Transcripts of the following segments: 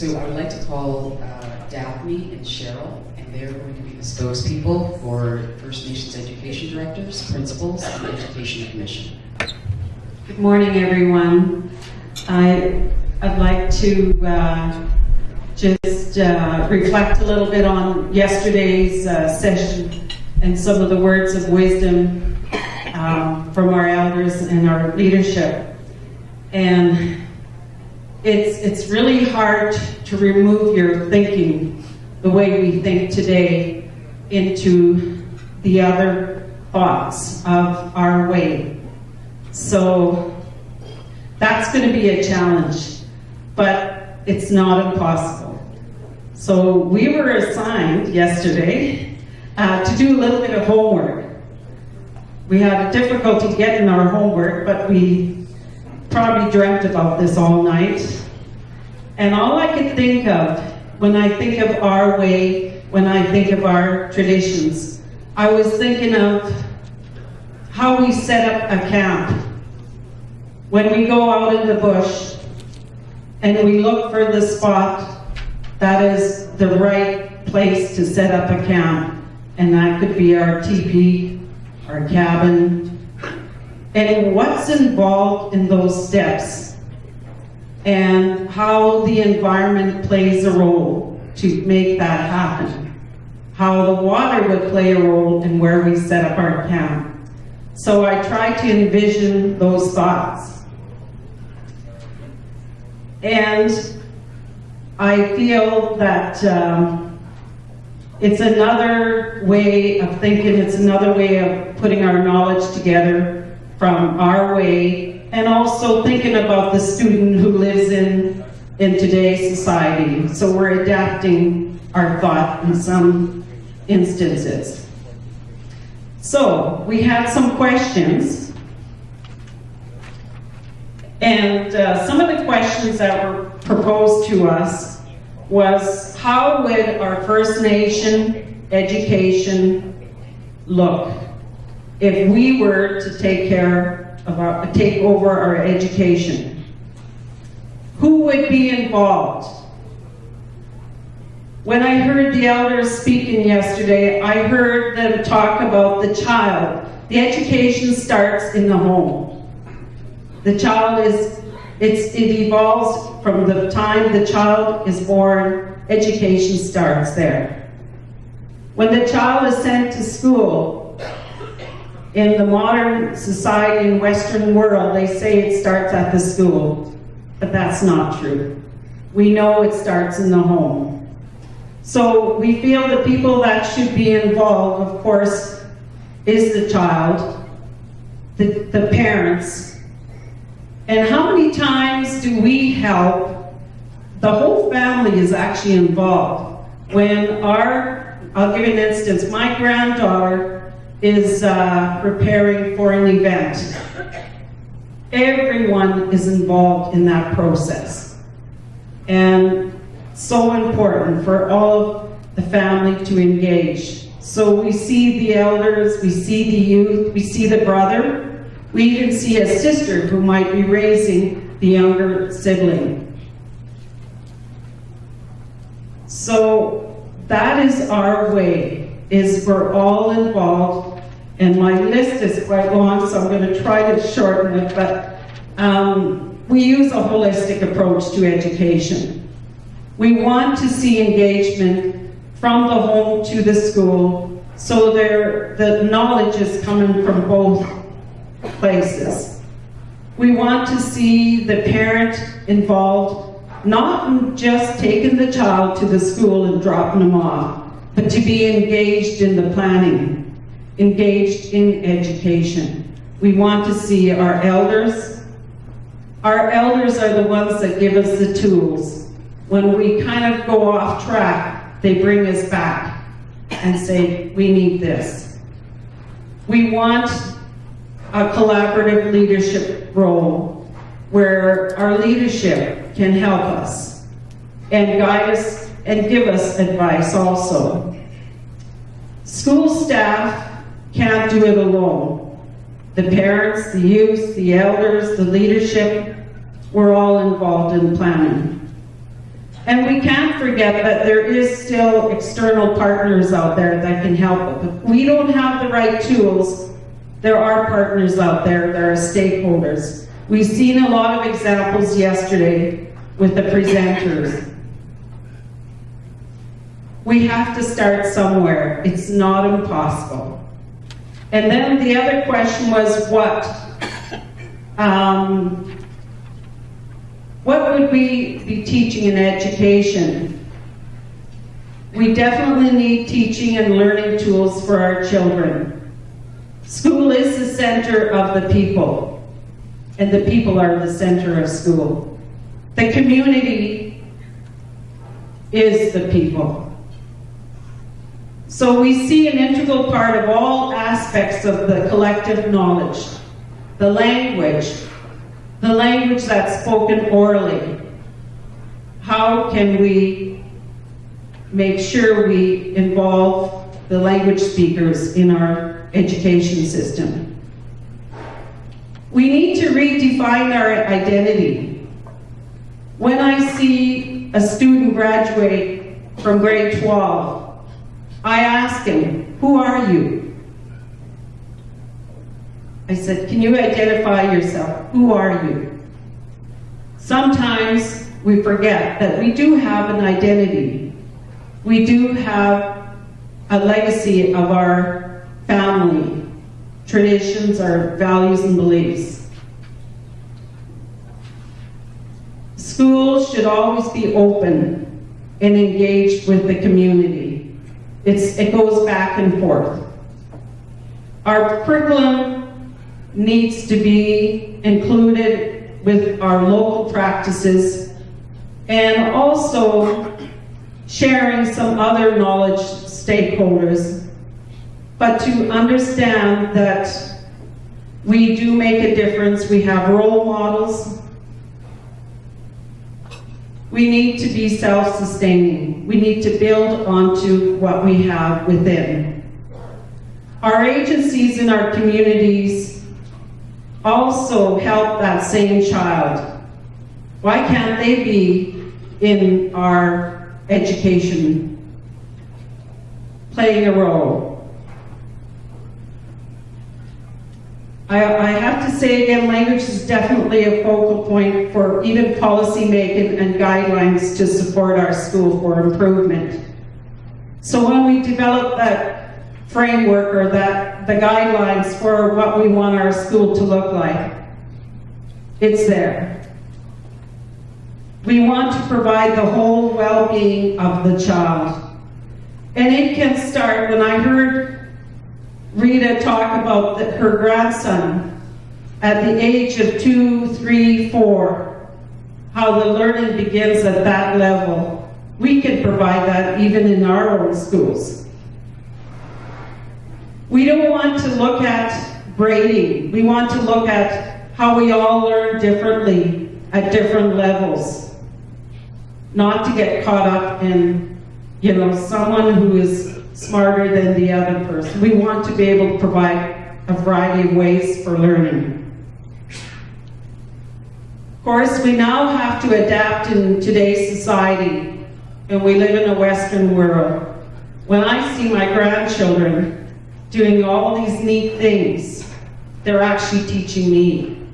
So I would like to call Daphne and Cheryl, and they're going to be the spokespeople for First Nations education directors, principals, and the Education Commission. Good morning, everyone. I'd like to just reflect a little bit on yesterday's session and some of the words of wisdom from our elders and our leadership. And it's really hard to remove your thinking, the way we think today, into the other thoughts of our way. So that's going to be a challenge, but it's not impossible. So we were assigned yesterday to do a little bit of homework. We had a difficulty getting our homework, but we probably dreamt about this all night. And all I could think of when I think of our way, when I think of our traditions, I was thinking of how we set up a camp. When we go out in the bush and we look for the spot that is the right place to set up a camp, and that could be our teepee, our cabin, and what's involved in those steps, and how the environment plays a role to make that happen, how the water would play a role in where we set up our camp. So I try to envision those thoughts. And I feel that it's another way of thinking, it's another way of putting our knowledge together from our way, and also thinking about the student who lives in today's society. So we're adapting our thought in some instances. So we had some questions, and some of the questions that were proposed to us was, how would our First Nation education look if we were to take over our education? Who would be involved? When I heard the elders speaking yesterday, I heard them talk about the child. The education starts in the home. The child it evolves from the time the child is born. Education starts there. When the child is sent to school, in the modern society and Western world, they say it starts at the school, but that's not true. We know it starts in the home. So we feel the people that should be involved, of course, is the child, the parents. And how many times do we help? The whole family is actually involved. When I'll give you an instance, my granddaughter is preparing for an event. Everyone is involved in that process. And so important for all of the family to engage. So we see the elders, we see the youth, we see the brother, we even see a sister who might be raising the younger sibling. So that is our way, is we're all involved. And my list is quite long, so I'm going to try to shorten it, but we use a holistic approach to education. We want to see engagement from the home to the school, so the knowledge is coming from both places. We want to see the parent involved, not just taking the child to the school and dropping them off, but to be engaged in the planning, engaged in education. We want to see our elders. Our elders are the ones that give us the tools. When we kind of go off track, they bring us back and say, we need this. We want a collaborative leadership role where our leadership can help us and guide us and give us advice also. School staff can't do it alone. The parents, the youth, the elders, the leadership, we're all involved in planning. And we can't forget that there is still external partners out there that can help. If we don't have the right tools, there are partners out there, there are stakeholders. We've seen a lot of examples yesterday with the presenters. We have to start somewhere. It's not impossible. And then the other question was what would we be teaching in education? We definitely need teaching and learning tools for our children. School is the center of the people, and the people are the center of school. The community is the people. So we see an integral part of all aspects of the collective knowledge, the language that's spoken orally. How can we make sure we involve the language speakers in our education system? We need to redefine our identity. When I see a student graduate from grade 12, I ask him, who are you? I said, can you identify yourself? Who are you? Sometimes we forget that we do have an identity. We do have a legacy of our family, traditions, our values and beliefs. Schools should always be open and engaged with the community. It goes back and forth. Our curriculum needs to be included with our local practices and also sharing some other knowledge stakeholders, but to understand that we do make a difference. We have role models. We need to be self-sustaining. We need to build onto what we have within. Our agencies in our communities also help that same child. Why can't they be in our education, playing a role? I have to say again, language is definitely a focal point for even policy making and guidelines to support our school for improvement. So when we develop that framework or the guidelines for what we want our school to look like, it's there. We want to provide the whole well-being of the child. And it can start, when I heard Rita talk about her grandson at the age of 2, 3, 4, how the learning begins at that level. We can provide that even in our own schools. We don't want to look at grading. We want to look at how we all learn differently at different levels. Not to get caught up in, someone who is smarter than the other person. We want to be able to provide a variety of ways for learning. Of course, we now have to adapt in today's society, and we live in a Western world. When I see my grandchildren doing all these neat things, they're actually teaching me.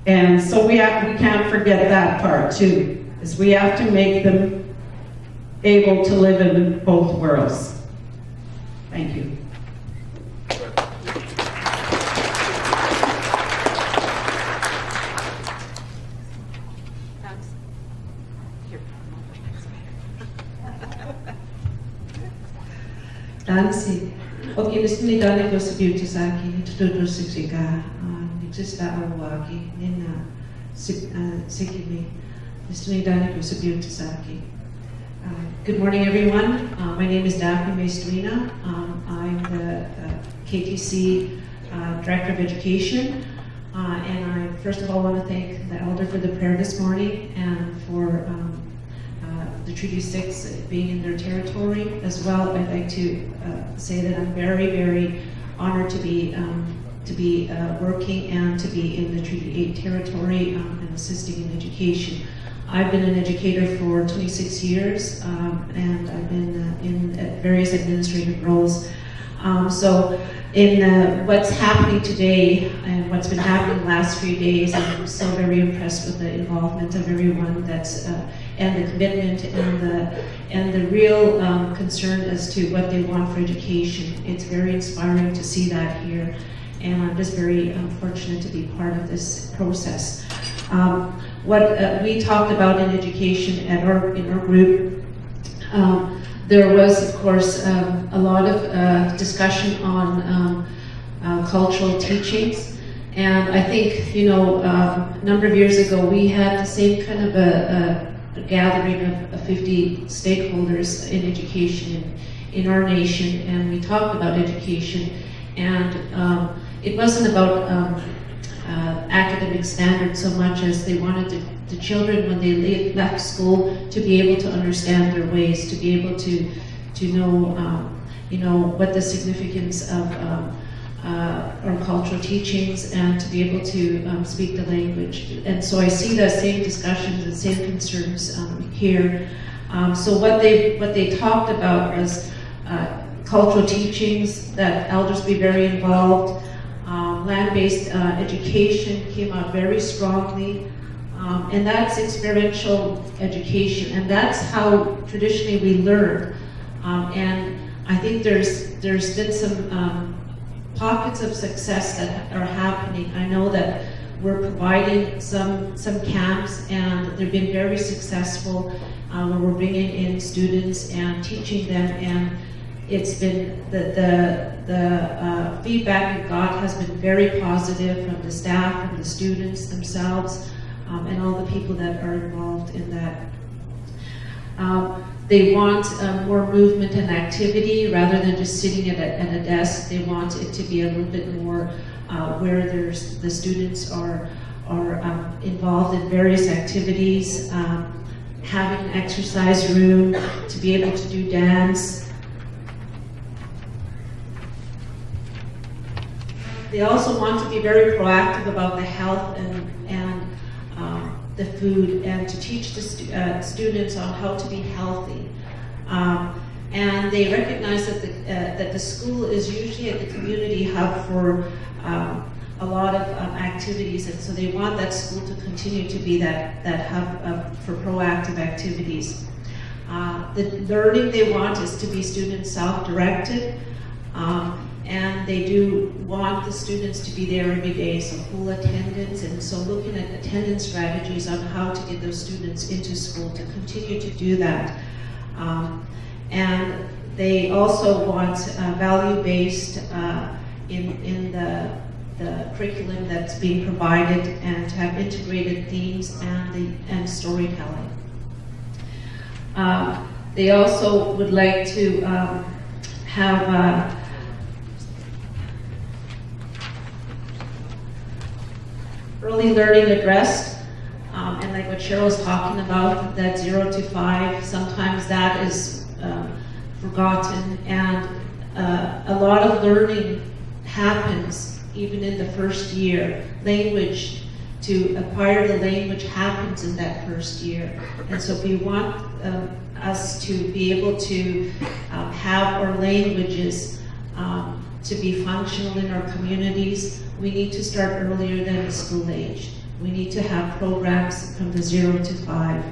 And so we can't forget that part too, is we have to make them able to live in both worlds. Thank you. Dansi. Okay, gusto ni Dani ko sa beauty sa akin. Ito si ka. Nagsista ako aki. Nina sige mi. Gusto ni Dani ko sa beauty sa akin. Good morning, everyone. My name is Daphne Maestrina. I'm the KTC Director of Education. And I first of all want to thank the Elder for the prayer this morning and for the Treaty 6 being in their territory as well. I'd like to say that I'm very, very honored to be working and to be in the Treaty 8 territory and assisting in education. I've been an educator for 26 years, and I've been in various administrative roles. So in what's happening today and what's been happening the last few days, I'm so very impressed with the involvement of everyone and the commitment and the real concern as to what they want for education. It's very inspiring to see that here, and I'm just very fortunate to be part of this process. What we talked about in education in our group, there was, of course, a lot of discussion on cultural teachings, and I think, a number of years ago we had the same kind of a gathering of 50 stakeholders in education in our nation, and we talked about education, and it wasn't about academic standards so much as they wanted the children, when they left school, to be able to understand their ways, to be able to know, what the significance of our cultural teachings, and to be able to speak the language. And so I see the same discussions and same concerns here. So what they talked about was cultural teachings, that elders be very involved. Land-based education came out very strongly, and that's experiential education, and that's how traditionally we learn. And I think there's been some pockets of success that are happening. I know that we're providing some camps, and they've been very successful, where we're bringing in students and teaching them, and it's been the feedback we got has been very positive from the staff, from the students themselves, and all the people that are involved in that. They want more movement and activity rather than just sitting at a desk. They want it to be a little bit more where the students are involved in various activities, having an exercise room to be able to do dance. They also want to be very proactive about the health and the food, and to teach the students on how to be healthy. And they recognize that the school is usually at the community hub for a lot of activities, and so they want that school to continue to be that hub for proactive activities. The learning they want is to be student self-directed. And they do want the students to be there every day, so full attendance, and so looking at attendance strategies on how to get those students into school to continue to do that. And they also want value-based in the curriculum that's being provided, and to have integrated themes and storytelling. They also would like to have early learning addressed, and like what Cheryl's talking about, that 0 to 5, sometimes that is forgotten, and a lot of learning happens even in the first year. Language, to acquire the language, happens in that first year, and so if we want us to be able to have our languages to be functional in our communities, we need to start earlier than the school age. We need to have programs from the 0 to 5.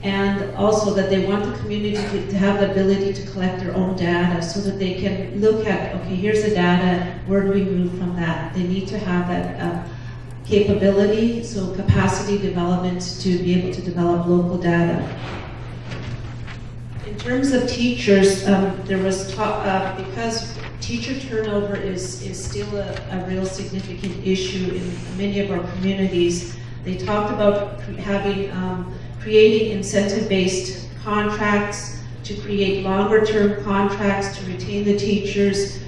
And also that they want the community to have the ability to collect their own data, so that they can look at, okay, here's the data, where do we move from that? They need to have that capability, so capacity development to be able to develop local data. In terms of teachers, there was talk, because teacher turnover is still a real significant issue in many of our communities. They talked about creating incentive-based contracts, to create longer-term contracts, to retain the teachers,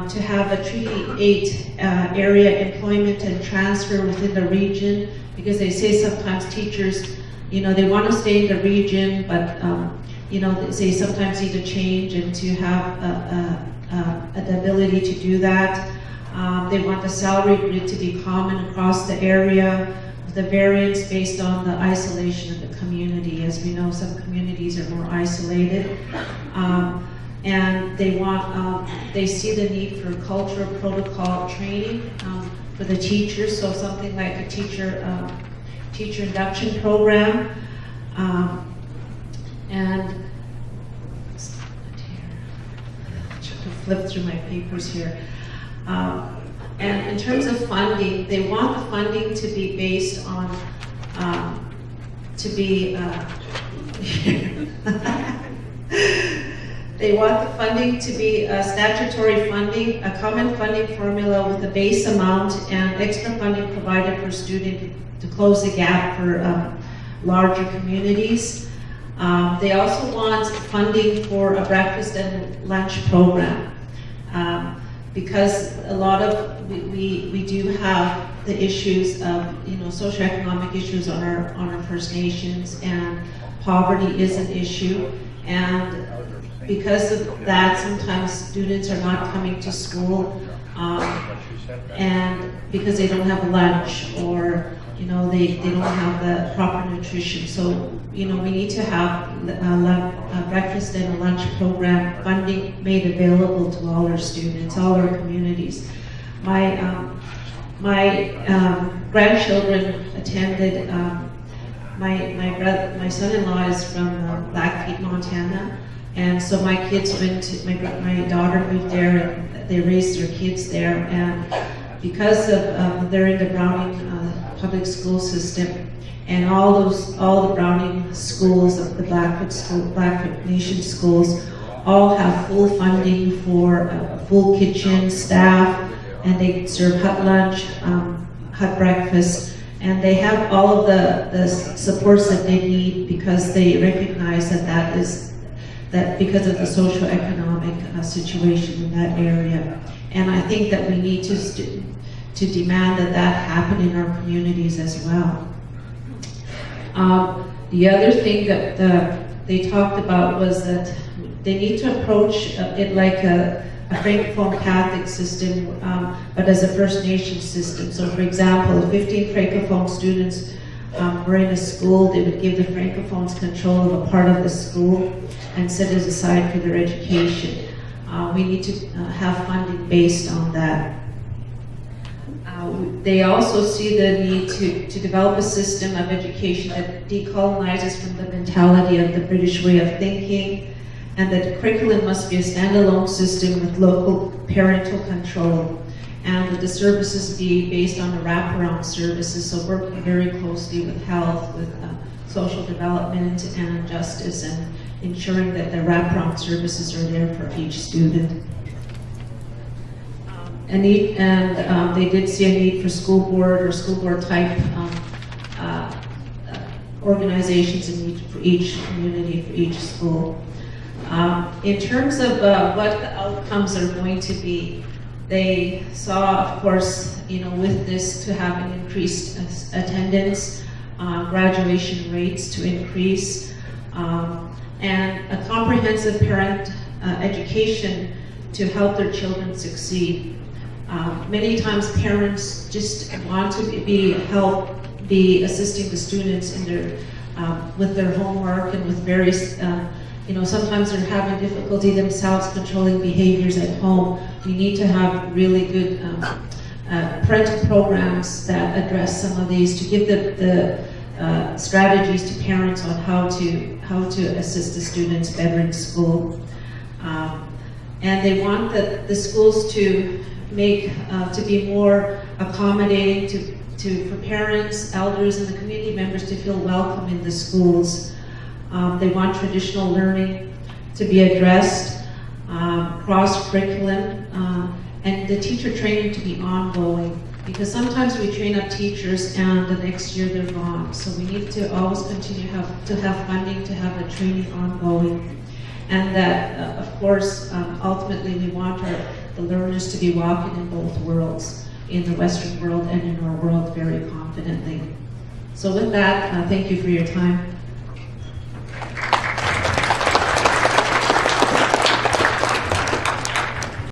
to have a Treaty 8 area employment and transfer within the region, because they say sometimes teachers, they want to stay in the region, but they sometimes need to change, and to have the ability to do that. They want the salary grid to be common across the area, the variance based on the isolation of the community. As we know, some communities are more isolated. And they want, they see the need for cultural protocol training for the teachers, so something like a teacher induction program. And try to flip through my papers here. And in terms of funding, they want the funding to be based on, they want the funding to be statutory funding, a common funding formula with a base amount and extra funding provided per student to close the gap for larger communities. They also want funding for a breakfast and lunch program because a lot of, we do have the issues of, socioeconomic issues on our First Nations, and poverty is an issue. And because of that, sometimes students are not coming to school and because they don't have lunch, or they don't have the proper nutrition. So we need to have a breakfast and a lunch program funding made available to all our students, all our communities. My grandchildren attended. My son-in-law is from Blackfeet, Montana. And so my kids went to, my daughter moved there, and they raised their kids there. And because of, they're in the Browning public school system, and all the Browning schools, the Blackfoot Nation schools, all have full funding for full kitchen staff, and they serve hot lunch, hot breakfast, and they have all of the supports that they need because they recognize that because of the socioeconomic situation in that area. And I think that we need to demand that happen in our communities as well. The other thing that they talked about was that they need to approach it like a Francophone Catholic system, but as a First Nation system. So for example, if 15 Francophone students were in a school, they would give the Francophones control of a part of the school and set it aside for their education. We need to have funding based on that. They also see the need to develop a system of education that decolonizes from the mentality of the British way of thinking, and that the curriculum must be a standalone system with local parental control, and that the services be based on the wraparound services, so working very closely with health, with social development and justice, and ensuring that the wraparound services are there for each student. They did see a need for school board or school board type organizations for each community, for each school. In terms of what the outcomes are going to be, they saw, of course, with this to have an increased attendance, graduation rates to increase, and a comprehensive parent education to help their children succeed. Many times parents just want to be assisting the students in their with their homework and with various sometimes they're having difficulty themselves controlling behaviors at home. We need to have really good parental programs that address some of these, to give the strategies to parents on how to assist the students better in school. And they want the schools to make to be more accommodating for parents, elders, and the community members to feel welcome in the schools. They want traditional learning to be addressed, cross-curriculum, and the teacher training to be ongoing, because sometimes we train up teachers and the next year they're gone. So we need to always continue to have funding to have the training ongoing. And that, of course, ultimately we want the learners to be walking in both worlds, in the Western world and in our world, very confidently. So with that, thank you for your time.